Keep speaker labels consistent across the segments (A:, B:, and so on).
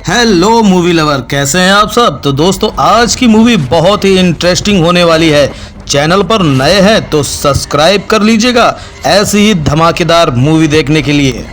A: Hello movie lover, कैसे हैं आप सब। तो दोस्तों आज की मूवी बहुत ही इंटरेस्टिंग होने वाली है। चैनल पर नए हैं तो सब्सक्राइब कर लीजिएगा ऐसी ही धमाकेदार मूवी देखने के लिए।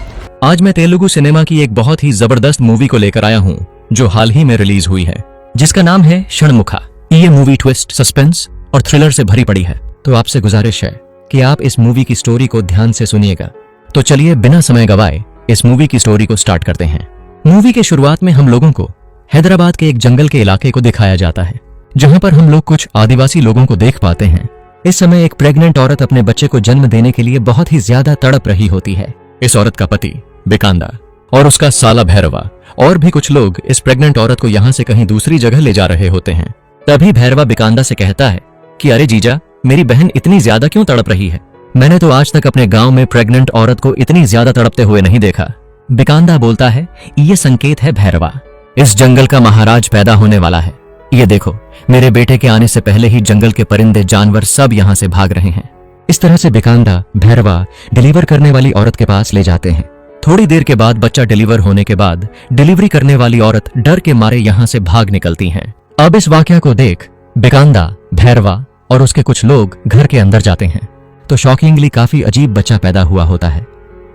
B: आज मैं तेलुगु सिनेमा की एक बहुत ही जबरदस्त मूवी को लेकर आया हूँ जो हाल ही में रिलीज हुई है, जिसका नाम है षणमुखा। ये मूवी ट्विस्ट, सस्पेंस और थ्रिलर से भरी पड़ी है। तो आपसे गुजारिश है कि आप इस मूवी की स्टोरी को ध्यान से सुनिएगा। तो चलिए बिना समय गवाए इस मूवी की स्टोरी को स्टार्ट करते हैं। मूवी के शुरुआत में हम लोगों को हैदराबाद के एक जंगल के इलाके को दिखाया जाता है, जहां पर हम लोग कुछ आदिवासी लोगों को देख पाते हैं। इस समय एक प्रेग्नेंट औरत अपने बच्चे को जन्म देने के लिए बहुत ही ज्यादा तड़प रही होती है। इस औरत का पति बिकांदा और उसका साला भैरवा और भी कुछ लोग इस प्रेग्नेंट औरत को यहाँ से कहीं दूसरी जगह ले जा रहे होते हैं। तभी भैरवा बिकांदा से कहता है कि अरे जीजा, मेरी बहन इतनी ज्यादा क्यों तड़प रही है? मैंने तो आज तक अपने गांव में प्रेग्नेंट औरत को इतनी ज्यादा तड़पते हुए नहीं देखा। बिकांदा बोलता है, ये संकेत है भैरवा, इस जंगल का महाराज पैदा होने वाला है। ये देखो, मेरे बेटे के आने से पहले ही जंगल के परिंदे जानवर सब यहाँ से भाग रहे हैं। इस तरह से बिकांदा भैरवा डिलीवर करने वाली औरत के पास ले जाते हैं। थोड़ी देर के बाद बच्चा डिलीवर होने के बाद डिलीवरी करने वाली औरत डर के मारे यहाँ से भाग निकलती हैं। अब इस वाकया को देख बिकांदा, भैरवा और उसके कुछ लोग घर के अंदर जाते हैं तो शॉकिंगली काफी अजीब बच्चा पैदा हुआ होता है।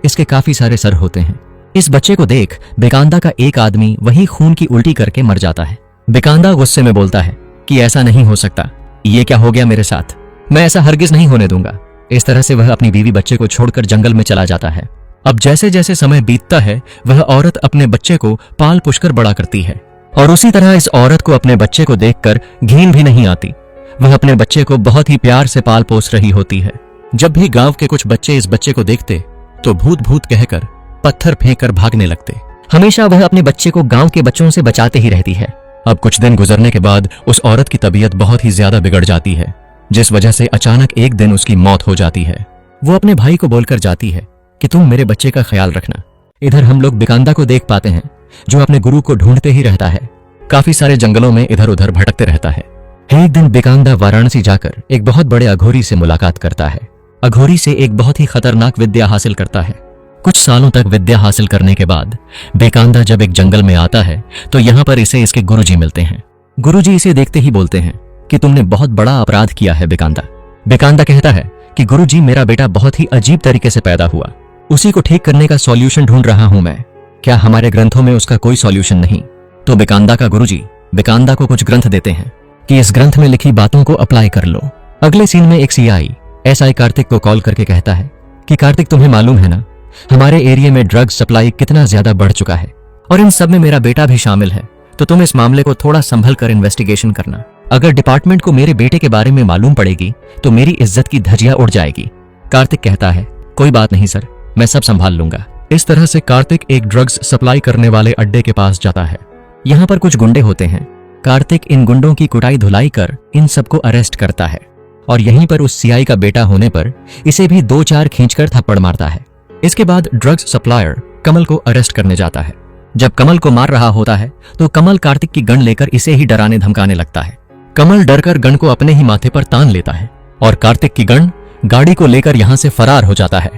B: इसके काफी सारे सर होते हैं। इस बच्चे को देख बिकांदा का एक आदमी वही खून की उल्टी करके मर जाता है। बिकांदा गुस्से में बोलता है कि ऐसा नहीं हो सकता, ये क्या हो गया मेरे साथ, मैं ऐसा हरगिज नहीं होने दूंगा। इस तरह से वह अपनी बीवी बच्चे को छोड़कर जंगल में चला जाता है। अब जैसे जैसे समय बीतता है वह औरत अपने बच्चे को पाल पोषकर बड़ा करती है और उसी तरह इस औरत को अपने बच्चे को देखकर घिन भी नहीं आती। वह अपने बच्चे को बहुत ही प्यार से पाल पोस रही होती है। जब भी गांव के कुछ बच्चे इस बच्चे को देखते तो भूत भूत कहकर पत्थर फेंक कर भागने लगते। हमेशा वह अपने बच्चे को गांव के बच्चों से बचाते ही रहती है। अब कुछ दिन गुजरने के बाद उस औरत की तबीयत बहुत ही ज्यादा बिगड़ जाती है, जिस वजह से अचानक एक दिन उसकी मौत हो जाती है। वो अपने भाई को बोलकर जाती है कि तुम मेरे बच्चे का ख्याल रखना। इधर हम लोग बिकांदा को देख पाते हैं जो अपने गुरु को ढूंढते ही रहता है, काफी सारे जंगलों में इधर उधर भटकते रहता है। एक दिन बिकांदा वाराणसी जाकर एक बहुत बड़े अघोरी से मुलाकात करता है। अघोरी से एक बहुत ही खतरनाक विद्या हासिल करता है। कुछ सालों तक विद्या हासिल करने के बाद बिकांदा जब एक जंगल में आता है तो यहाँ पर इसे इसके गुरुजी मिलते हैं। गुरुजी इसे देखते ही बोलते हैं कि तुमने बहुत बड़ा अपराध किया है बिकांदा। बिकांदा कहता है कि गुरुजी, मेरा बेटा बहुत ही अजीब तरीके से पैदा हुआ, उसी को ठीक करने का सॉल्यूशन ढूंढ रहा हूं मैं। क्या हमारे ग्रंथों में उसका कोई सॉल्यूशन नहीं? तो बिकांदा का गुरुजी बिकांदा को कुछ ग्रंथ देते हैं कि इस ग्रंथ में लिखी बातों को अप्लाई कर लो। अगले सीन में एक सीआई एसआई कार्तिक को कॉल करके कहता है कि कार्तिक, तुम्हें मालूम है ना हमारे एरिया में ड्रग्स सप्लाई कितना ज्यादा बढ़ चुका है और इन सब में मेरा बेटा भी शामिल है, तो तुम इस मामले को थोड़ा संभल कर इन्वेस्टिगेशन करना। अगर डिपार्टमेंट को मेरे बेटे के बारे में मालूम पड़ेगी तो मेरी इज्जत की धज्जियां उड़ जाएगी। कार्तिक कहता है, कोई बात नहीं सर, मैं सब संभाल लूंगा। इस तरह से कार्तिक एक ड्रग्स सप्लाई करने वाले अड्डे के पास जाता है। यहाँ पर कुछ गुंडे होते हैं। कार्तिक इन गुंडों की कुटाई धुलाई कर इन सबको अरेस्ट करता है और यहीं पर उस सीआई का बेटा होने पर इसे भी 2-4 खींचकर थप्पड़ मारता है। इसके बाद ड्रग्स सप्लायर कमल को अरेस्ट करने जाता है। जब कमल को मार रहा होता है तो कमल कार्तिक की गन लेकर इसे ही डराने धमकाने लगता है। कमल डरकर गन को अपने ही माथे पर तान लेता है और कार्तिक की गन गाड़ी को लेकर यहाँ से फरार हो जाता है।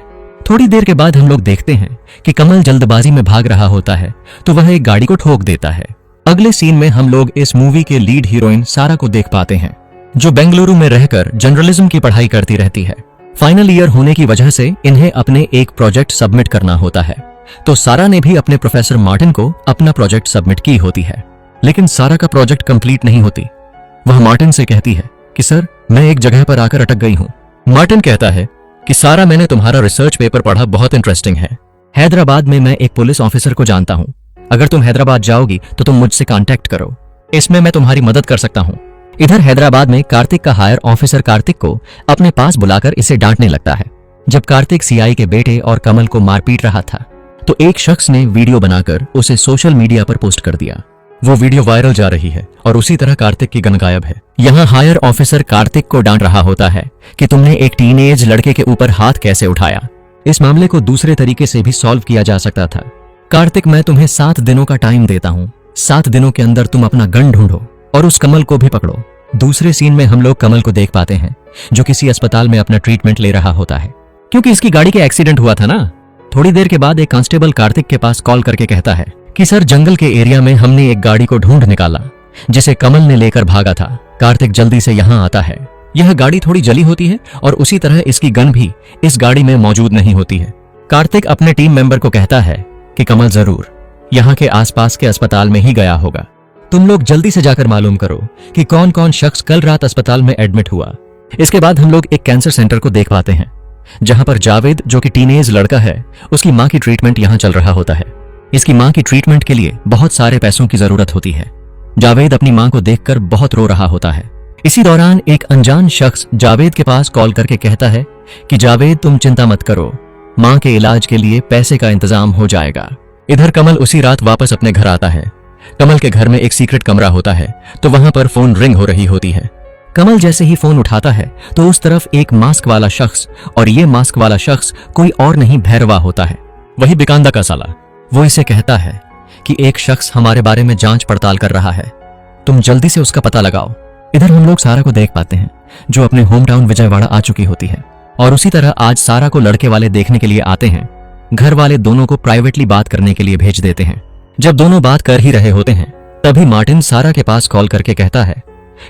B: थोड़ी देर के बाद हम लोग देखते हैं कि कमल जल्दबाजी में भाग रहा होता है तो वह एक गाड़ी को ठोक देता है। अगले सीन में हम लोग इस मूवी के लीड हीरोइन सारा को देख पाते हैं, जो बेंगलुरु में रहकर जर्नलिज्म की पढ़ाई करती रहती है। फाइनल ईयर होने की वजह से इन्हें अपने एक प्रोजेक्ट सबमिट करना होता है, तो सारा ने भी अपने प्रोफेसर मार्टिन को अपना प्रोजेक्ट सबमिट की होती है। लेकिन सारा का प्रोजेक्ट कंप्लीट नहीं होती। वह मार्टिन से कहती है कि सर, मैं एक जगह पर आकर अटक गई हूँ। मार्टिन कहता है कि सारा, मैंने तुम्हारा रिसर्च पेपर पढ़ा, बहुत इंटरेस्टिंग है। हैदराबाद में मैं एक पुलिस ऑफिसर को जानता हूँ, अगर तुम हैदराबाद जाओगी तो तुम मुझसे कांटेक्ट करो, इसमें मैं तुम्हारी मदद कर सकता हूँ। इधर हैदराबाद में कार्तिक का हायर ऑफिसर कार्तिक को अपने पास बुलाकर इसे डांटने लगता है। जब कार्तिक सीआई के बेटे और कमल को मारपीट रहा था तो एक शख्स ने वीडियो बनाकर उसे सोशल मीडिया पर पोस्ट कर दिया। वो वीडियो वायरल जा रही है और उसी तरह कार्तिक की गन गायब है। यहाँ हायर ऑफिसर कार्तिक को डांट रहा होता है कि तुमने एक टीनेज लड़के के ऊपर हाथ कैसे उठाया। इस मामले को दूसरे तरीके से भी सॉल्व किया जा सकता था। कार्तिक, मैं तुम्हें 7 दिनों का टाइम देता हूँ, 7 दिनों के अंदर तुम अपना गन ढूंढो और उस कमल को भी पकड़ो। दूसरे सीन में हम लोग कमल को देख पाते हैं जो किसी अस्पताल में अपना ट्रीटमेंट ले रहा होता है, क्योंकि इसकी गाड़ी का एक्सीडेंट हुआ था ना। थोड़ी देर के बाद एक कांस्टेबल कार्तिक के पास कॉल करके कहता है कि सर जंगल के एरिया में हमने एक गाड़ी को ढूंढ निकाला जिसे कमल ने लेकर भागा था। कार्तिक जल्दी से यहाँ आता है। यह गाड़ी थोड़ी जली होती है और उसी तरह इसकी गन भी इस गाड़ी में मौजूद नहीं होती है। कार्तिक अपने टीम मेंबर को कहता है कि कमल जरूर यहाँ के आसपास के अस्पताल में ही गया होगा। तुम लोग जल्दी से जाकर मालूम करो कि कौन कौन शख्स कल रात अस्पताल में एडमिट हुआ। इसके बाद हम लोग एक कैंसर सेंटर को देख पाते हैं जहां पर जावेद जो कि टीनेज लड़का है उसकी मां की ट्रीटमेंट यहां चल रहा होता है। इसकी मां की ट्रीटमेंट के लिए बहुत सारे पैसों की जरूरत होती है। जावेद अपनी मां को देखकर बहुत रो रहा होता है। इसी दौरान एक अनजान शख्स जावेद के पास कॉल करके कहता है कि जावेद तुम चिंता मत करो, मां के इलाज के लिए पैसे का इंतजाम हो जाएगा। इधर कमल उसी रात वापस अपने घर आता है। कमल के घर में एक सीक्रेट कमरा होता है तो वहां पर फोन रिंग हो रही होती है। कमल जैसे ही फोन उठाता है तो उस तरफ एक मास्क वाला शख्स, और ये मास्क वाला शख्स कोई और नहीं भैरवा होता है, वही बिकांदा का साला। वो इसे कहता है कि एक शख्स हमारे बारे में जांच पड़ताल कर रहा है, तुम जल्दी से उसका पता लगाओ। इधर हम लोग सारा को देख पाते हैं जो अपने होम टाउन विजयवाड़ा आ चुकी होती है, और उसी तरह आज सारा को लड़के वाले देखने के लिए आते हैं। घर वाले दोनों को प्राइवेटली बात करने के लिए भेज देते हैं। जब दोनों बात कर ही रहे होते हैं तभी मार्टिन सारा के पास कॉल करके कहता है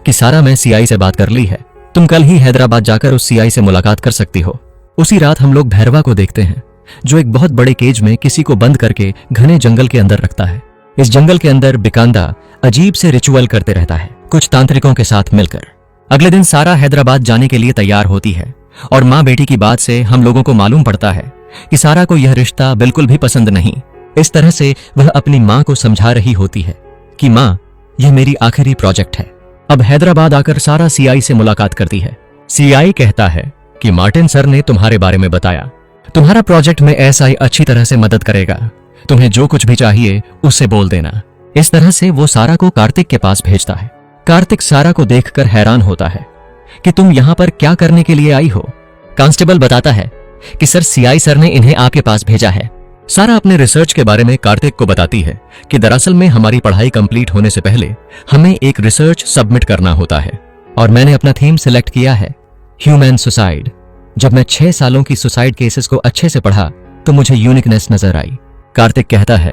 B: कि सारा मैं सीआई से बात कर ली है, तुम कल ही हैदराबाद जाकर उस सीआई से मुलाकात कर सकती हो। उसी रात हम लोग भैरवा को देखते हैं जो एक बहुत बड़े केज में किसी को बंद करके घने जंगल के अंदर रखता है। इस जंगल के अंदर बिकांदा अजीब से रिचुअल करते रहता है कुछ तांत्रिकों के साथ मिलकर। अगले दिन सारा हैदराबाद जाने के लिए तैयार होती है और माँ बेटी की बात से हम लोगों को मालूम पड़ता है कि सारा को यह रिश्ता बिल्कुल भी पसंद नहीं। इस तरह से वह अपनी माँ को समझा रही होती है कि माँ यह मेरी आखिरी प्रोजेक्ट है। अब हैदराबाद आकर सारा सीआई से मुलाकात करती है। सीआई कहता है कि मार्टिन सर ने तुम्हारे बारे में बताया, तुम्हारा प्रोजेक्ट में एसआई अच्छी तरह से मदद करेगा, तुम्हें जो कुछ भी चाहिए उससे बोल देना। इस तरह से वो सारा को कार्तिक के पास भेजता है। कार्तिक सारा को देखकर हैरान होता है कि तुम यहाँ पर क्या करने के लिए आई हो। कांस्टेबल बताता है कि सर सीआई सर ने इन्हें आपके पास भेजा है। सारा अपने रिसर्च के बारे में कार्तिक को बताती है कि दरअसल में हमारी पढ़ाई कंप्लीट होने से पहले हमें एक रिसर्च सबमिट करना होता है और मैंने अपना थीम सिलेक्ट किया है ह्यूमन सुसाइड। जब मैं 6 सालों की सुसाइड केसेस को अच्छे से पढ़ा तो मुझे यूनिकनेस नजर आई। कार्तिक कहता है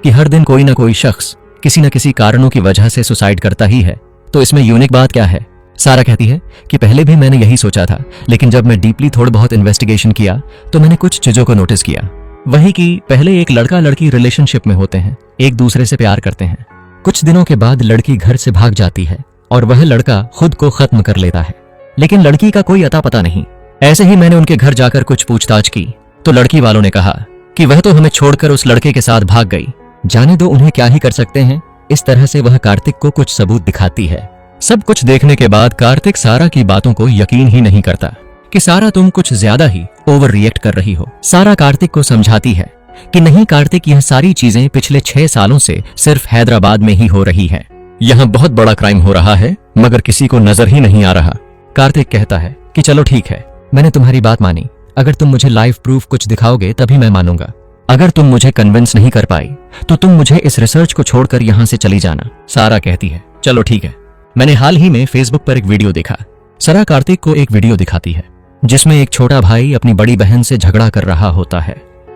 B: कि हर दिन कोई ना कोई शख्स किसी न किसी कारणों की वजह से सुसाइड करता ही है, तो इसमें यूनिक बात क्या है। सारा कहती है कि पहले भी मैंने यही सोचा था, लेकिन जब मैं डीपली थोड़ा बहुत इन्वेस्टिगेशन किया तो मैंने कुछ चीजों को नोटिस किया। वही कि पहले एक लड़का लड़की रिलेशनशिप में होते हैं, एक दूसरे से प्यार करते हैं। कुछ दिनों के बाद लड़की घर से भाग जाती है और वह लड़का खुद को खत्म कर लेता है, लेकिन लड़की का कोई अता पता नहीं। ऐसे ही मैंने उनके घर जाकर कुछ पूछताछ की तो लड़की वालों ने कहा कि वह तो हमें छोड़कर उस लड़के के साथ भाग गई, जाने दो उन्हें क्या ही कर सकते हैं। इस तरह से वह कार्तिक को कुछ सबूत दिखाती है। सब कुछ देखने के बाद कार्तिक सारा की बातों को यकीन ही नहीं करता कि सारा तुम कुछ ज्यादा ही ओवर रिएक्ट कर रही हो। सारा कार्तिक को समझाती है कि नहीं कार्तिक, यह सारी चीजें पिछले 6 सालों से सिर्फ हैदराबाद में ही हो रही है। यहाँ बहुत बड़ा क्राइम हो रहा है मगर किसी को नजर ही नहीं आ रहा। कार्तिक कहता है कि चलो ठीक है, मैंने तुम्हारी बात मानी, अगर तुम मुझे लाइव प्रूफ कुछ दिखाओगे तभी मैं मानूंगा। अगर तुम मुझे कन्विंस नहीं कर पाई तो तुम मुझे इस रिसर्च को छोड़कर यहाँ से चली जाना। सारा कहती है चलो ठीक है। मैंने हाल ही में फेसबुक पर एक वीडियो देखा। सारा कार्तिक को एक वीडियो दिखाती है जिसमें एक छोटा भाई अपनी बड़ी बहन से झगड़ा कर रहा होता है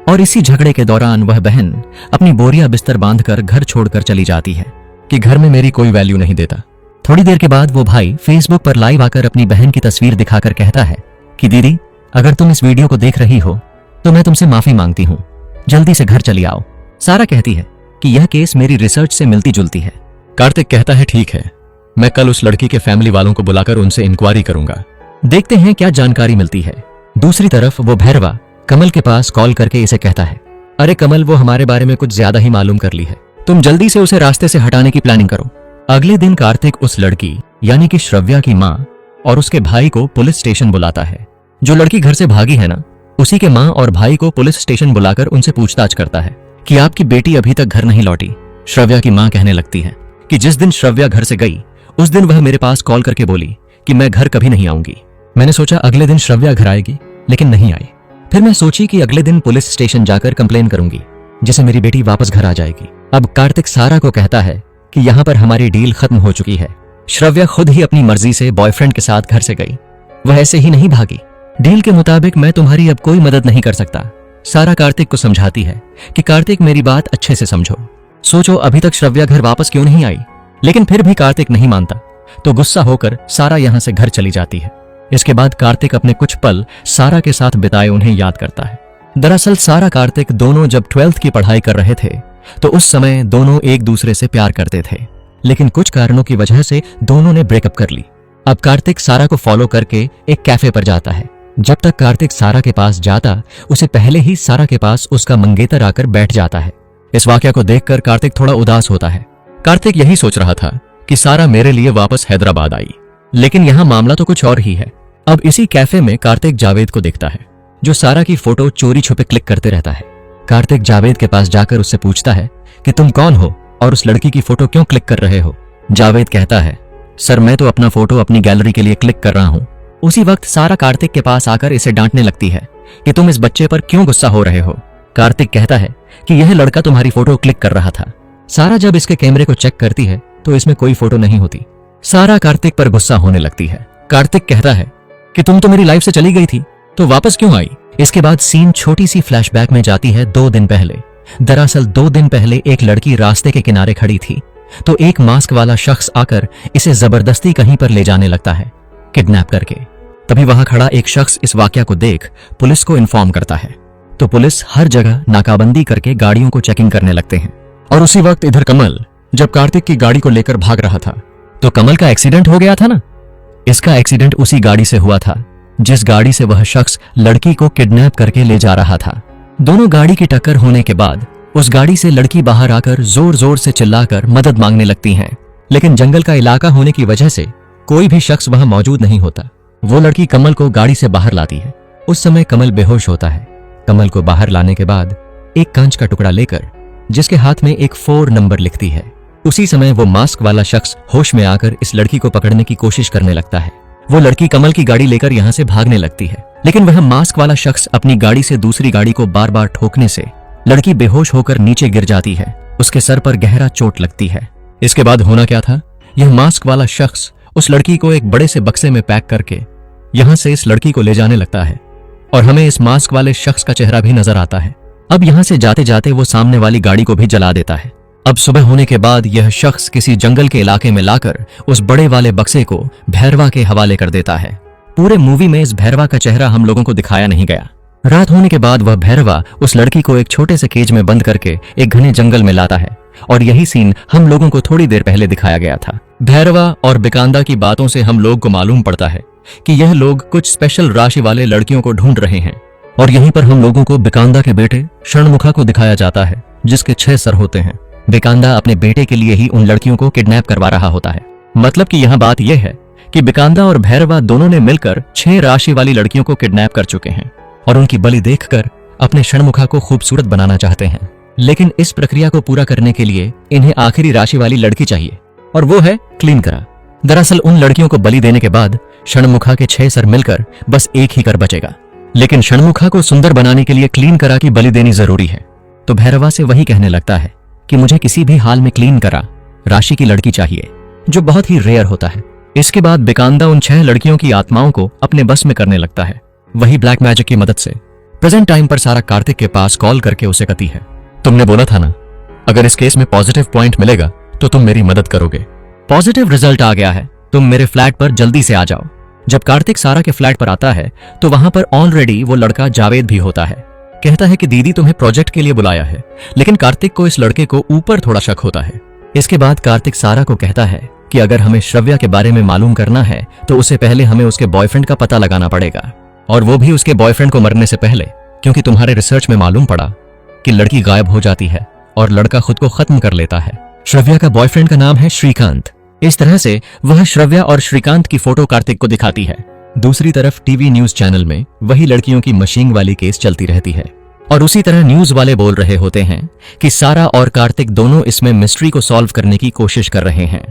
B: और इसी झगड़े के दौरान वह बहन अपनी बोरिया बिस्तर बांधकर घर छोड़कर चली जाती है कि घर में मेरी कोई वैल्यू नहीं देता। थोड़ी देर के बाद वो भाई फेसबुक पर लाइव आकर अपनी बहन की तस्वीर दिखाकर कहता है कि दीदी, अगर तुम इस वीडियो को देख रही हो तो मैं तुमसे माफी मांगती हूँ, जल्दी से घर चली आओ। सारा कहती है कि यह केस मेरी रिसर्च से मिलती जुलती है। कार्तिक कहता है ठीक है, मैं कल उस लड़की के फैमिली वालों को बुलाकर उनसे इंक्वायरी करूंगा, देखते हैं क्या जानकारी मिलती है। दूसरी तरफ वो भैरवा कमल के पास कॉल करके इसे कहता है, अरे कमल, वो हमारे बारे में कुछ ज्यादा ही मालूम कर ली है, तुम जल्दी से उसे रास्ते से हटाने की प्लानिंग करो। अगले दिन कार्तिक उस लड़की यानी कि श्रव्या की माँ और उसके भाई को पुलिस स्टेशन बुलाता है। जो लड़की घर से भागी है ना, उसी के माँ और भाई को पुलिस स्टेशन बुलाकर उनसे पूछताछ करता है कि आपकी बेटी अभी तक घर नहीं लौटी। श्रव्या की माँ कहने लगती है कि जिस दिन श्रव्या घर से गई उस दिन वह मेरे पास कॉल करके बोली कि मैं घर कभी नहीं आऊंगी। मैंने सोचा अगले दिन श्रव्या घर आएगी, लेकिन नहीं आई। फिर मैं सोची कि अगले दिन पुलिस स्टेशन जाकर कंप्लेन करूंगी, जिससे मेरी बेटी वापस घर आ जाएगी। अब कार्तिक सारा को कहता है कि यहाँ पर हमारी डील खत्म हो चुकी है। श्रव्या खुद ही अपनी मर्जी से बॉयफ्रेंड के साथ घर से गई, वह ऐसे ही नहीं भागी। डील के मुताबिक मैं तुम्हारी अब कोई मदद नहीं कर सकता, सारा कार्तिक को समझाती है कि कार्तिक मेरी बात अच्छे से समझो, सोचो अभी तक श्रव्या घर वापस क्यों नहीं आई। लेकिन फिर भी कार्तिक नहीं मानता, तो गुस्सा होकर सारा यहां से घर चली जाती है। इसके बाद कार्तिक अपने कुछ पल सारा के साथ बिताए उन्हें याद करता है। दरअसल सारा कार्तिक दोनों जब 12th की पढ़ाई कर रहे थे तो उस समय दोनों एक दूसरे से प्यार करते थे, लेकिन कुछ कारणों की वजह से दोनों ने ब्रेकअप कर ली। अब कार्तिक सारा को फॉलो करके एक कैफे पर जाता है। जब तक कार्तिक सारा के पास जाता, उसे पहले ही सारा के पास उसका मंगेतर आकर बैठ जाता है। इस वाकया को देखकर कार्तिक थोड़ा उदास होता है। कार्तिक यही सोच रहा था कि सारा मेरे लिए वापस हैदराबाद आई, लेकिन यहाँ मामला तो कुछ और ही है। अब इसी कैफे में कार्तिक जावेद को देखता है, जो सारा की फोटो चोरी छुपे क्लिक करते रहता है। कार्तिक जावेद के पास जाकर उससे पूछता है कि तुम कौन हो और उस लड़की की फोटो क्यों क्लिक कर रहे हो। जावेद कहता है, सर मैं तो अपना फोटो अपनी गैलरी के लिए क्लिक कर रहा हूँ। उसी वक्त सारा कार्तिक के पास आकर इसे डांटने लगती है कि तुम इस बच्चे पर क्यों गुस्सा हो रहे हो। कार्तिक कहता है कि यह लड़का तुम्हारी फोटो क्लिक कर रहा था। सारा जब इसके कैमरे को चेक करती है तो इसमें कोई फोटो नहीं होती। सारा कार्तिक पर गुस्सा होने लगती है। कार्तिक कहता है कि तुम तो मेरी लाइफ से चली गई थी, तो वापस क्यों आई। इसके बाद सीन छोटी सी फ्लैशबैक में जाती है 2 दिन पहले। दरअसल 2 दिन पहले एक लड़की रास्ते के किनारे खड़ी थी, तो एक मास्क वाला शख्स आकर इसे जबरदस्ती कहीं पर ले जाने लगता है, किडनैप करके। तभी वहां खड़ा एक शख्स इस वाकया को देख पुलिस को इन्फॉर्म करता है, तो पुलिस हर जगह नाकाबंदी करके गाड़ियों को चेकिंग करने लगते हैं। और उसी वक्त इधर कमल जब कार्तिक की गाड़ी को लेकर भाग रहा था, तो कमल का एक्सीडेंट हो गया था ना। इसका एक्सीडेंट उसी गाड़ी से हुआ था जिस गाड़ी से वह शख्स लड़की को किडनैप करके ले जा रहा था। दोनों गाड़ी की टक्कर होने के बाद उस गाड़ी से लड़की बाहर आकर जोर जोर से चिल्लाकर मदद मांगने लगती हैं, लेकिन जंगल का इलाका होने की वजह से कोई भी शख्स वहां मौजूद नहीं होता। वो लड़की कमल को गाड़ी से बाहर लाती है। उस समय कमल बेहोश होता है। कमल को बाहर लाने के बाद एक कांच का टुकड़ा लेकर जिसके हाथ में एक 4 नंबर लिखती है, उसी समय वो मास्क वाला शख्स होश में आकर इस लड़की को पकड़ने की कोशिश करने लगता है। वो लड़की कमल की गाड़ी लेकर यहाँ से भागने लगती है, लेकिन वह मास्क वाला शख्स अपनी गाड़ी से दूसरी गाड़ी को बार बार ठोकने से लड़की बेहोश होकर नीचे गिर जाती है। उसके सर पर गहरा चोट लगती है। इसके बाद होना क्या था, यह मास्क वाला शख्स उस लड़की को एक बड़े से बक्से में पैक करके यहां से इस लड़की को ले जाने लगता है, और हमें इस मास्क वाले शख्स का चेहरा भी नजर आता है। अब यहां से जाते जाते वो सामने वाली गाड़ी को भी जला देता है। अब सुबह होने के बाद यह शख्स किसी जंगल के इलाके में लाकर उस बड़े वाले बक्से को भैरवा के हवाले कर देता है। पूरे मूवी में इस भैरवा का चेहरा हम लोगों को दिखाया नहीं गया। रात होने के बाद वह भैरवा उस लड़की को एक छोटे से केज में बंद करके एक घने जंगल में लाता है, और यही सीन हम लोगों को थोड़ी देर पहले दिखाया गया था। भैरवा और बिकांदा की बातों से हम लोग को मालूम पड़ता है कि यह लोग कुछ स्पेशल राशि वाले लड़कियों को ढूंढ रहे हैं, और यहीं पर हम लोगों को बिकांदा के बेटे षणमुखा को दिखाया जाता है, जिसके 6 सर होते हैं। बिकांदा अपने बेटे के लिए ही उन लड़कियों को किडनैप करवा रहा होता है। मतलब कि यहाँ बात यह है कि बिकांदा और भैरवा दोनों ने मिलकर 6 राशि वाली लड़कियों को किडनैप कर चुके हैं, और उनकी बलि देखकर अपने षणमुखा को खूबसूरत बनाना चाहते हैं। लेकिन इस प्रक्रिया को पूरा करने के लिए इन्हें आखिरी राशि वाली लड़की चाहिए, और वो है क्लीन करा। दरअसल उन लड़कियों को बलि देने के बाद षणमुखा के 6 सर मिलकर बस एक ही कर बचेगा, लेकिन षणमुखा को सुंदर बनाने के लिए क्लीन करा की बलि देनी जरूरी है। तो भैरवा से वही कहने लगता है कि मुझे किसी भी हाल में क्लीन करा राशि की लड़की चाहिए, जो बहुत ही रेयर होता है। इसके बाद बिकांदा उन 6 लड़कियों की आत्माओं को अपने बस में करने लगता है, वही ब्लैक मैजिक की मदद से। प्रेजेंट टाइम पर सारा कार्तिक के पास कॉल करके उसे कहती है, तुमने बोला था ना, अगर इस केस में पॉजिटिव पॉइंट मिलेगा तो तुम मेरी मदद करोगे। पॉजिटिव रिजल्ट आ गया है, तुम मेरे फ्लैट पर जल्दी से आ जाओ। जब कार्तिक सारा के फ्लैट पर आता है तो वहां पर ऑलरेडी वो लड़का जावेद भी होता है। कहता है कि दीदी तुम्हें प्रोजेक्ट के लिए बुलाया है, लेकिन कार्तिक को इस लड़के को ऊपर थोड़ा शक होता है। इसके बाद कार्तिक सारा को कहता है कि अगर हमें श्रव्या के बारे में मालूम करना है तो उससे पहले हमें उसके बॉयफ्रेंड का पता लगाना पड़ेगा, और वो भी उसके बॉयफ्रेंड को मरने से पहले, क्योंकि तुम्हारे रिसर्च में मालूम पड़ा कि लड़की गायब हो जाती है और लड़का खुद को खत्म कर लेता है। श्रव्या का बॉयफ्रेंड का नाम है श्रीकांत। इस तरह से वह श्रव्या और श्रीकांत की फोटो कार्तिक को दिखाती है। दूसरी तरफ टीवी न्यूज चैनल में वही लड़कियों की मशीन वाली केस चलती रहती है, और उसी तरह न्यूज वाले बोल रहे होते हैं कि सारा और कार्तिक दोनों इसमें मिस्ट्री को सॉल्व करने की कोशिश कर रहे हैं।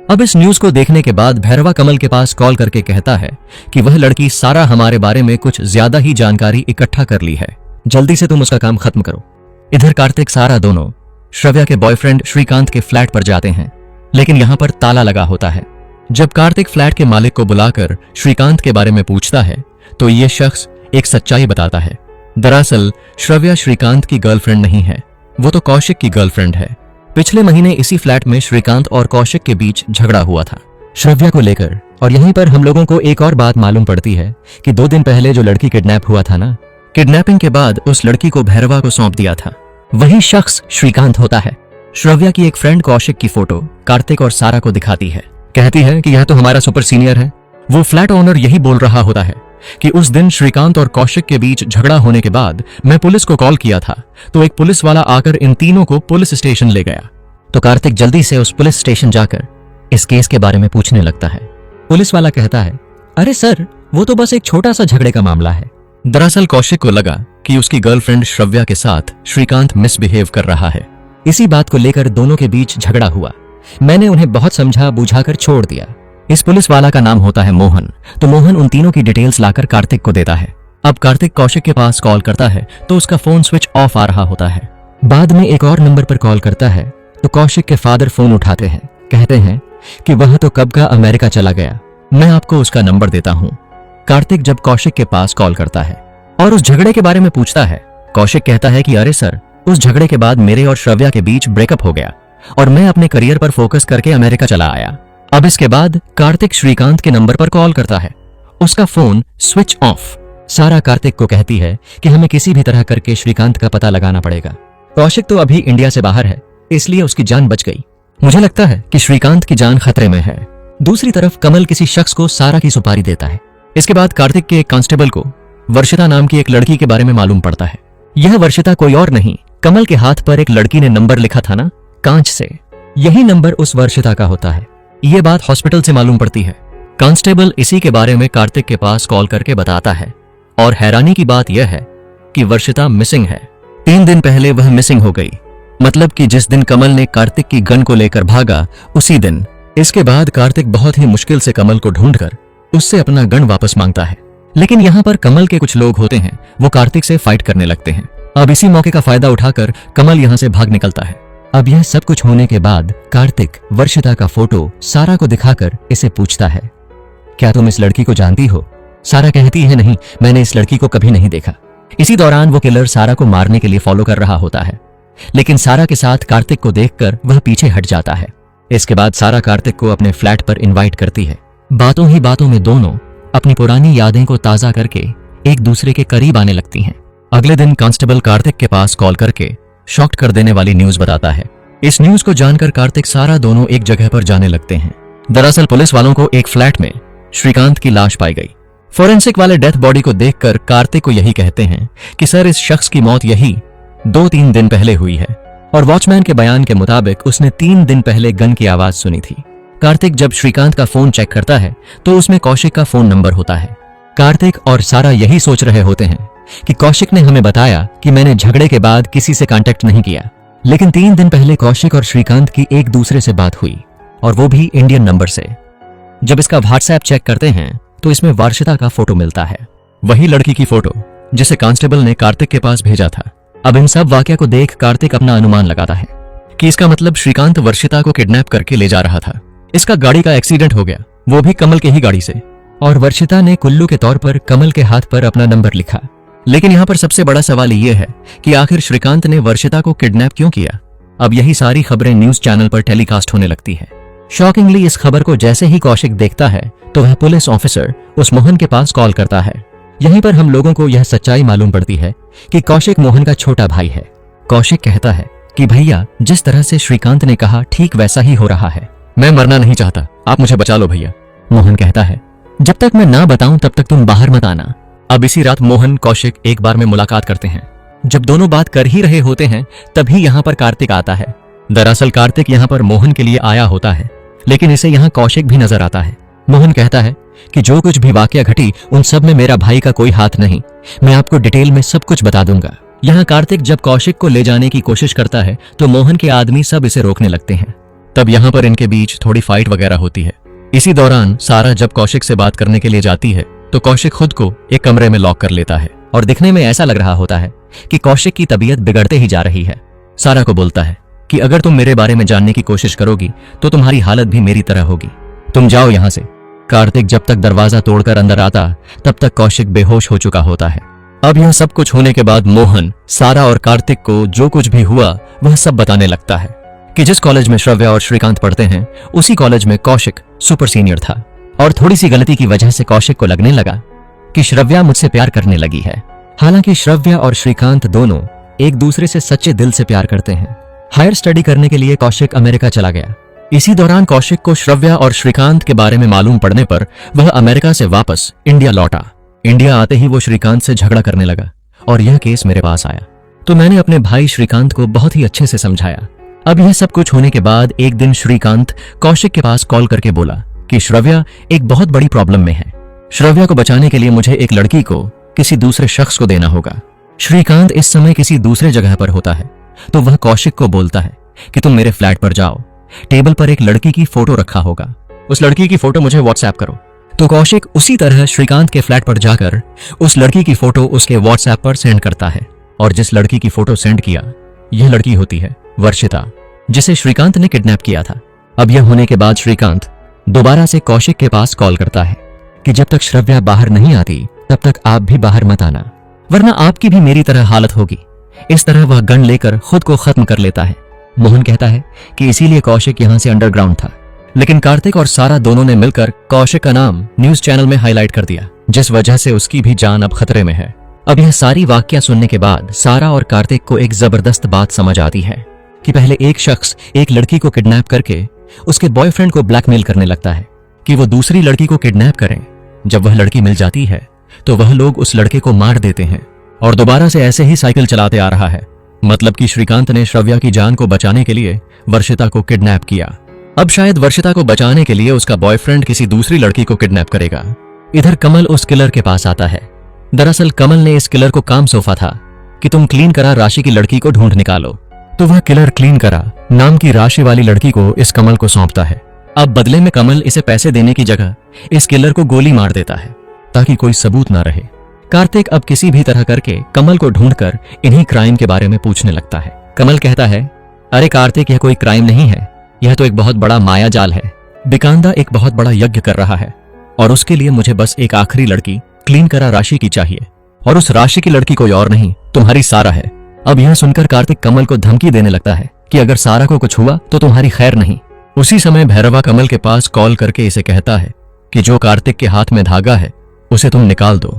B: अब इस न्यूज को देखने के बाद भैरवा कमल के पास कॉल करके कहता है कि वह लड़की सारा हमारे बारे में कुछ ज्यादा ही जानकारी इकट्ठा कर ली है, जल्दी से तुम उसका काम खत्म करो। इधर कार्तिक सारा दोनों श्रव्या के बॉयफ्रेंड श्रीकांत के फ्लैट पर जाते हैं, लेकिन यहाँ पर ताला लगा होता है। जब कार्तिक फ्लैट के मालिक को बुलाकर श्रीकांत के बारे में पूछता है तो ये शख्स एक सच्चाई बताता है दरअसल श्रव्या श्रीकांत की गर्लफ्रेंड नहीं है, वो तो कौशिक की गर्लफ्रेंड है। पिछले महीने इसी फ्लैट में श्रीकांत और कौशिक के बीच झगड़ा हुआ था श्रव्या को लेकर। और यहीं पर हम लोगों को एक और बात मालूम पड़ती है कि 2 दिन पहले जो लड़की किडनैप हुआ था ना, किडनैपिंग के बाद उस लड़की को भैरवा को सौंप दिया था, वही शख्स श्रीकांत होता है। श्रव्या की एक फ्रेंड कौशिक की फोटो कार्तिक और सारा को दिखाती है, कहती है कि यह तो हमारा सुपर सीनियर है। वो फ्लैट ओनर यही बोल रहा होता है कि उस दिन श्रीकांत और कौशिक के बीच झगड़ा होने के बाद मैं पुलिस को कॉल किया था, तो एक पुलिस वाला आकर इन तीनों को पुलिस स्टेशन ले गया। तो कार्तिक जल्दी से उस पुलिस स्टेशन जाकर इस केस के बारे में पूछने लगता है। पुलिस वाला कहता है, अरे सर, वो तो बस एक छोटा सा झगड़े का मामला है। दरअसल कौशिक को लगा कि उसकी गर्लफ्रेंड श्रव्या के साथ श्रीकांत मिसबिहेव कर रहा है। इसी बात को लेकर दोनों के बीच झगड़ा हुआ। मैंने उन्हें बहुत समझा बुझाकर छोड़ दिया। इस पुलिस वाला का नाम होता है मोहन। तो मोहन उन तीनों की डिटेल्स लाकर कार्तिक को देता है। अब कार्तिक कौशिक के पास कॉल करता है तो उसका फोन स्विच ऑफ आ रहा होता है। बाद में एक और नंबर पर कॉल करता है तो कौशिक के फादर फोन उठाते हैं, कहते हैं कि वह तो कब का अमेरिका चला गया, मैं आपको उसका नंबर देता हूं। कार्तिक जब कौशिक के पास कॉल करता है और उस झगड़े के बारे में पूछता है, कौशिक कहता है कि अरे सर, उस झगड़े के बाद मेरे और श्रव्या के बीच ब्रेकअप हो गया और मैं अपने करियर पर फोकस करके अमेरिका चला आया। अब इसके बाद कार्तिक श्रीकांत के नंबर पर कॉल करता है, उसका फोन स्विच ऑफ। सारा कार्तिक को कहती है कि हमें किसी भी तरह करके श्रीकांत का पता लगाना पड़ेगा। कौशिक तो अभी इंडिया से बाहर है, इसलिए उसकी जान बच गई। मुझे लगता है कि श्रीकांत की जान खतरे में है। दूसरी तरफ कमल किसी शख्स को सारा की सुपारी देता है। इसके बाद कार्तिक के एक कांस्टेबल को वर्षिता नाम की एक लड़की के बारे में मालूम पड़ता है। यह वर्षिता कोई और नहीं, कमल के हाथ पर एक लड़की ने नंबर लिखा था ना, कांच से, यही नंबर उस वर्षिता का होता है। यह बात हॉस्पिटल से मालूम पड़ती है। कांस्टेबल इसी के बारे में कार्तिक के पास कॉल करके बताता है और हैरानी की बात यह है कि वर्षिता मिसिंग है। 3 दिन पहले वह मिसिंग हो गई, मतलब कि जिस दिन कमल ने कार्तिक की गन को लेकर भागा उसी दिन। इसके बाद कार्तिक बहुत ही मुश्किल से कमल को ढूंढकर उससे अपना गन वापस मांगता है, लेकिन यहाँ पर कमल के कुछ लोग होते हैं, वो कार्तिक से फाइट करने लगते हैं। अब इसी मौके का फायदा उठाकर कमल यहाँ से भाग निकलता है। अब यह सब कुछ होने के बाद कार्तिक वर्षिता का फोटो सारा को दिखाकर इसे पूछता है, क्या तुम इस लड़की को जानती हो? सारा कहती है, नहीं, मैंने इस लड़की को कभी नहीं देखा। इसी दौरान वो किलर सारा को मारने के लिए फॉलो कर रहा होता है, लेकिन सारा के साथ कार्तिक को देखकर वह पीछे हट जाता है। इसके बाद सारा कार्तिक को अपने फ्लैट पर इनवाइट करती है। बातों ही बातों में दोनों अपनी पुरानी यादें को ताजा करके एक दूसरे के करीब आने लगती हैं। अगले दिन कांस्टेबल कार्तिक के पास कॉल करके शॉक्ड कर देने वाली न्यूज बताता है। इस न्यूज को जानकर कार्तिक सारा दोनों एक जगह पर जाने लगते हैं। दरअसल पुलिस वालों को एक फ्लैट में श्रीकांत की लाश पाई गई। फोरेंसिक वाले डेथ बॉडी को देखकर कार्तिक को यही कहते हैं कि सर, इस शख्स की मौत यही 2-3 दिन पहले हुई है और वॉचमैन के बयान के मुताबिक उसने 3 दिन पहले गन की आवाज सुनी थी। कार्तिक जब श्रीकांत का फोन चेक करता है तो उसमें कौशिक का फोन नंबर होता है। कार्तिक और सारा यही सोच रहे होते हैं कि कौशिक ने हमें बताया कि मैंने झगड़े के बाद किसी से कांटेक्ट नहीं किया, लेकिन 3 दिन पहले कौशिक और श्रीकांत की एक दूसरे से बात हुई और वो भी इंडियन नंबर से। जब इसका व्हाट्सएप चेक करते हैं तो इसमें वर्षिता का फोटो मिलता है, वही लड़की की फोटो जिसे कांस्टेबल ने कार्तिक के पास भेजा था। अब इन सब वाकया को देख कार्तिक अपना अनुमान लगाता है कि इसका मतलब श्रीकांत वर्षिता को किडनैप करके ले जा रहा था। इसका गाड़ी का एक्सीडेंट हो गया, वो भी कमल के ही गाड़ी से, और वर्षिता ने कुल्लू के तौर पर कमल के हाथ पर अपना नंबर लिखा। लेकिन यहाँ पर सबसे बड़ा सवाल यह है कि आखिर श्रीकांत ने वर्षिता को किडनैप क्यों किया? अब यही सारी खबरें न्यूज चैनल पर टेलीकास्ट होने लगती है। शॉकिंगली इस खबर को जैसे ही कौशिक देखता है तो वह पुलिस ऑफिसर उस मोहन के पास कॉल करता है। यहीं पर हम लोगों को यह सच्चाई मालूम पड़ती है कि कौशिक मोहन का छोटा भाई है। कौशिक कहता है कि भैया, जिस तरह से श्रीकांत ने कहा ठीक वैसा ही हो रहा है। मैं मरना नहीं चाहता, आप मुझे बचा लो भैया। मोहन कहता है, जब तक मैं ना बताऊं तब तक तुम बाहर मत आना। अब इसी रात मोहन कौशिक एक बार में मुलाकात करते हैं। जब दोनों बात कर ही रहे होते हैं तभी यहाँ पर कार्तिक आता है। दरअसल कार्तिक यहाँ पर मोहन के लिए आया होता है, लेकिन इसे यहाँ कौशिक भी नजर आता है। मोहन कहता है कि जो कुछ भी वाकया घटी उन सब में मेरा भाई का कोई हाथ नहीं, मैं आपको डिटेल में सब कुछ बता दूंगा। यहाँ कार्तिक जब कौशिक को ले जाने की कोशिश करता है तो मोहन के आदमी सब इसे रोकने लगते हैं। तब यहाँ पर इनके बीच थोड़ी फाइट वगैरह होती है। इसी दौरान सारा जब कौशिक से बात करने के लिए जाती है तो कौशिक खुद को एक कमरे में लॉक कर लेता है और दिखने में ऐसा लग रहा होता है कि कौशिक की तबीयत बिगड़ते ही जा रही है। सारा को बोलता है कि अगर तुम मेरे बारे में जानने की कोशिश करोगी तो तुम्हारी हालत भी मेरी तरह होगी, तुम जाओ यहाँ से। कार्तिक जब तक दरवाजा तोड़कर अंदर आता तब तक कौशिक बेहोश हो चुका होता है। अब यह सब कुछ होने के बाद मोहन सारा और कार्तिक को जो कुछ भी हुआ वह सब बताने लगता है कि जिस कॉलेज में श्रव्या और श्रीकांत पढ़ते हैं उसी कॉलेज में कौशिक सुपर सीनियर था और थोड़ी सी गलती की वजह से कौशिक को लगने लगा कि श्रव्या मुझसे प्यार करने लगी है। हालांकि श्रव्या और श्रीकांत दोनों एक दूसरे से सच्चे दिल से प्यार करते हैं। हायर स्टडी करने के लिए कौशिक अमेरिका चला गया। इसी दौरान कौशिक को श्रव्या और श्रीकांत के बारे में मालूम पड़ने पर वह अमेरिका से वापस इंडिया लौटा। इंडिया आते ही वो श्रीकांत से झगड़ा करने लगा और यह केस मेरे पास आया तो मैंने अपने भाई श्रीकांत को बहुत ही अच्छे से समझाया। अब यह सब कुछ होने के बाद एक दिन श्रीकांत कौशिक के पास कॉल करके बोला कि श्रव्या एक बहुत बड़ी प्रॉब्लम में है। श्रव्या को बचाने के लिए मुझे एक लड़की को किसी दूसरे शख्स को देना होगा। श्रीकांत इस समय किसी दूसरे जगह पर होता है तो वह कौशिक को बोलता है कि तुम मेरे फ्लैट पर जाओ, टेबल पर एक लड़की की फोटो रखा होगा, उस लड़की की फोटो मुझे व्हाट्सएप करो। तो कौशिक उसी तरह श्रीकांत के फ्लैट पर जाकर उस लड़की की फोटो उसके व्हाट्सएप पर सेंड करता है और जिस लड़की की फोटो सेंड किया यह लड़की होती है वर्षिता, जिसे श्रीकांत ने किडनैप किया था। अब यह होने के बाद श्रीकांत दोबारा से कौशिक के पास कॉल करता है कि जब तक श्रव्या बाहर नहीं आती तब तक आप भी बाहर मत आना, वरना आपकी भी मेरी तरह हालत होगी। इस तरह वह गन लेकर खुद को खत्म कर लेता है। मोहन कहता है कि इसीलिए कौशिक यहां से अंडरग्राउंड था, लेकिन कार्तिक और सारा दोनों ने मिलकर कौशिक का नाम न्यूज चैनल में हाईलाइट कर दिया, जिस वजह से उसकी भी जान अब खतरे में है। अब यह सारी वाकया सुनने के बाद सारा और कार्तिक को एक जबरदस्त बात समझ आती है कि पहले एक शख्स एक लड़की को किडनैप करके उसके बॉयफ्रेंड को ब्लैकमेल करने लगता है कि वो दूसरी लड़की को किडनैप करें। जब वह लड़की मिल जाती है तो वह लोग उस लड़के को मार देते हैं और दोबारा से ऐसे ही साइकिल चलाते आ रहा है। मतलब कि श्रीकांत ने श्रव्या की जान को बचाने के लिए वर्षिता को किडनैप किया। अब शायद वर्षिता को बचाने के लिए उसका बॉयफ्रेंड किसी दूसरी लड़की को किडनैप करेगा। इधर कमल उस किलर के पास आता है। दरअसल कमल ने इस किलर को काम सौंपा था कि तुम क्लीन करा राशि की लड़की को ढूंढ निकालो। तो वह किलर क्लीन करा नाम की राशि वाली लड़की को इस कमल को सौंपता है। अब बदले में कमल इसे पैसे देने की जगह इस किलर को गोली मार देता है ताकि कोई सबूत ना रहे। कार्तिक अब किसी भी तरह करके कमल को ढूंढकर इन्हीं क्राइम के बारे में पूछने लगता है। कमल कहता है, अरे कार्तिक, यह कोई क्राइम नहीं है, यह तो एक बहुत बड़ा माया जाल है। बिकांदा एक बहुत बड़ा यज्ञ कर रहा है और उसके लिए मुझे बस एक आखिरी लड़की क्लीन करा राशि की चाहिए और उस राशि की लड़की कोई और नहीं, तुम्हारी सारा है। अब यह सुनकर कार्तिक कमल को धमकी देने लगता है कि अगर सारा को कुछ हुआ तो तुम्हारी खैर नहीं। उसी समय भैरवा कमल के पास कॉल करके इसे कहता है कि जो कार्तिक के हाथ में धागा है उसे तुम निकाल दो,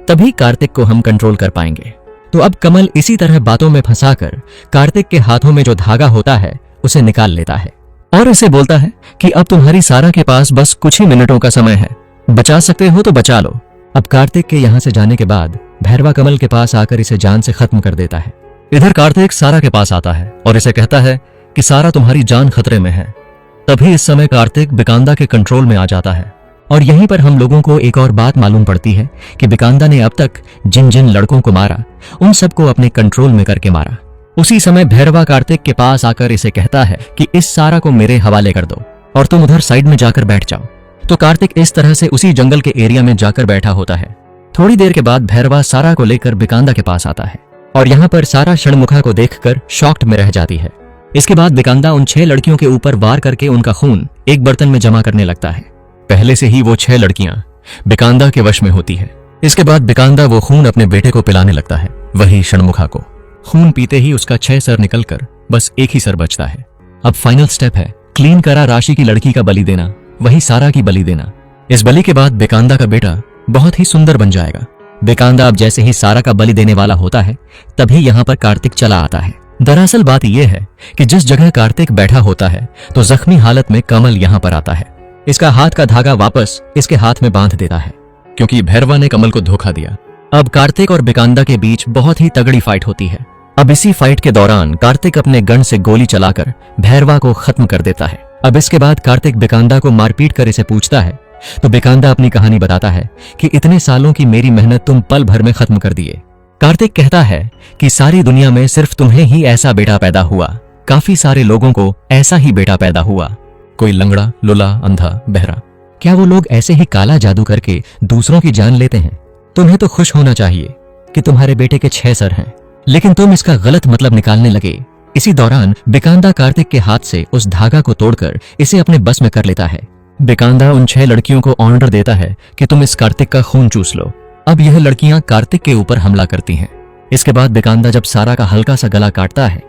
B: तभी कार्तिक को हम कंट्रोल कर पाएंगे। तो अब कमल इसी तरह बातों में फंसाकर कार्तिक के हाथों में जो धागा होता है उसे निकाल लेता है और इसे बोलता है कि अब तुम्हारी सारा के पास बस कुछ ही मिनटों का समय है, बचा सकते हो तो बचा लो। अब कार्तिक के यहां से जाने के बाद भैरवा कमल के पास आकर इसे जान से खत्म कर देता है। इधर कार्तिक सारा के पास आता है और इसे कहता है कि सारा तुम्हारी जान खतरे में है। तभी इस समय कार्तिक बिकांदा के कंट्रोल में आ जाता है और यहीं पर हम लोगों को एक और बात मालूम पड़ती है कि बिकांदा ने अब तक जिन जिन लड़कों को मारा उन सबको अपने कंट्रोल में करके मारा। उसी समय भैरवा कार्तिक के पास आकर इसे कहता है कि इस सारा को मेरे हवाले कर दो और तुम उधर साइड में जाकर बैठ जाओ। तो कार्तिक इस तरह से उसी जंगल के एरिया में जाकर बैठा होता है। थोड़ी देर के बाद भैरवा सारा को लेकर बिकांदा के पास आता है और यहाँ पर सारा षणमुखा को देखकर शॉक्ड में रह जाती है। इसके बाद बिकांदा उन 6 लड़कियों के ऊपर वार करके उनका खून एक बर्तन में जमा करने लगता है। पहले से ही वो 6 लड़कियां बिकांदा के वश में होती है। इसके बाद बिकांदा वो खून अपने बेटे को पिलाने लगता है, वही षणमुखा को। खून पीते ही उसका 6 सर निकलकर बस एक ही सर बचता है। अब फाइनल स्टेप है क्लीन करा राशि की लड़की का बलि देना, वही सारा की बलि देना। इस बलि के बाद बिकांदा का बेटा बहुत ही सुंदर बन जाएगा। बिकांदा अब जैसे ही सारा का बलि देने वाला होता है तभी यहाँ पर कार्तिक चला आता है। दरअसल बात यह है कि जिस जगह कार्तिक बैठा होता है तो जख्मी हालत में कमल यहाँ पर आता है। इसका हाथ का धागा वापस इसके हाथ में बांध देता है क्योंकि भैरवा ने कमल को धोखा दिया। अब कार्तिक और बिकांदा के बीच बहुत ही तगड़ी फाइट होती है। अब इसी फाइट के दौरान कार्तिक अपने गन से गोली चलाकर भैरवा को खत्म कर देता है। अब इसके बाद कार्तिक बिकांदा को मारपीट कर इसे पूछता है तो बिकांदा अपनी कहानी बताता है कि इतने सालों की मेरी मेहनत तुम पल भर में खत्म कर दिए। कार्तिक कहता है कि सारी दुनिया में सिर्फ तुम्हें ही ऐसा बेटा पैदा हुआ, काफी सारे लोगों को ऐसा ही बेटा पैदा हुआ, कोई लंगड़ा, लुला, अंधा, बहरा। क्या वो लोग ऐसे ही काला जादू करके दूसरों की जान लेते हैं? तुम्हें तो खुश होना चाहिए कि तुम्हारे बेटे के 6 सर हैं, लेकिन तुम इसका गलत मतलब निकालने लगे। इसी दौरान बिकांदा कार्तिक के हाथ से उस धागा को तोड़कर इसे अपने बस में कर लेता है। बिकांदा उन 6 लड़कियों को ऑर्डर देता है कि तुम इस कार्तिक का खून चूस लो अब यह लड़कियां कार्तिक के ऊपर हमला करती हैं। इसके बाद बिकांदा जब सारा का हल्का सा गला काटता है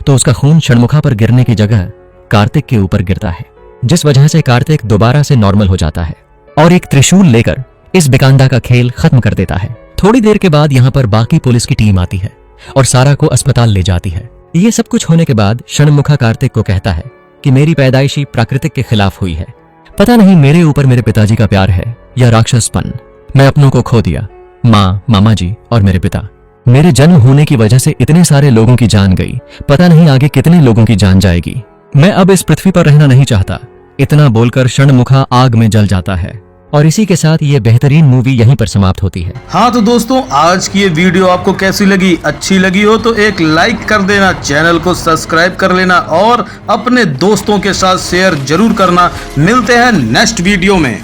B: तो उसका खून षणमुखा पर गिरने की जगह कार्तिक के ऊपर गिरता है, जिस वजह से कार्तिक दोबारा से नॉर्मल हो जाता है और एक त्रिशूल लेकर इस बिकांदा का खेल खत्म कर देता है। थोड़ी देर के बाद यहाँ पर बाकी पुलिस की टीम आती है और सारा को अस्पताल ले जाती है। ये सब कुछ होने के बाद षणमुखा कार्तिक को कहता है कि मेरी पैदाइशी प्राकृतिक के खिलाफ हुई है। पता नहीं मेरे ऊपर मेरे पिताजी का प्यार है या राक्षसपन। मैं अपनों को खो दिया, माँ, मामा जी और मेरे पिता। मेरे जन्म होने की वजह से इतने सारे लोगों की जान गई, पता नहीं आगे कितने लोगों की जान जाएगी। मैं अब इस पृथ्वी पर रहना नहीं चाहता। इतना बोलकर षणमुखा आग में जल जाता है और इसी के साथ ये बेहतरीन मूवी यहीं पर समाप्त होती है।
A: हाँ तो दोस्तों, आज की ये वीडियो आपको कैसी लगी? अच्छी लगी हो तो एक लाइक कर देना, चैनल को सब्सक्राइब कर लेना और अपने दोस्तों के साथ शेयर जरूर करना। मिलते हैं नेक्स्ट वीडियो में।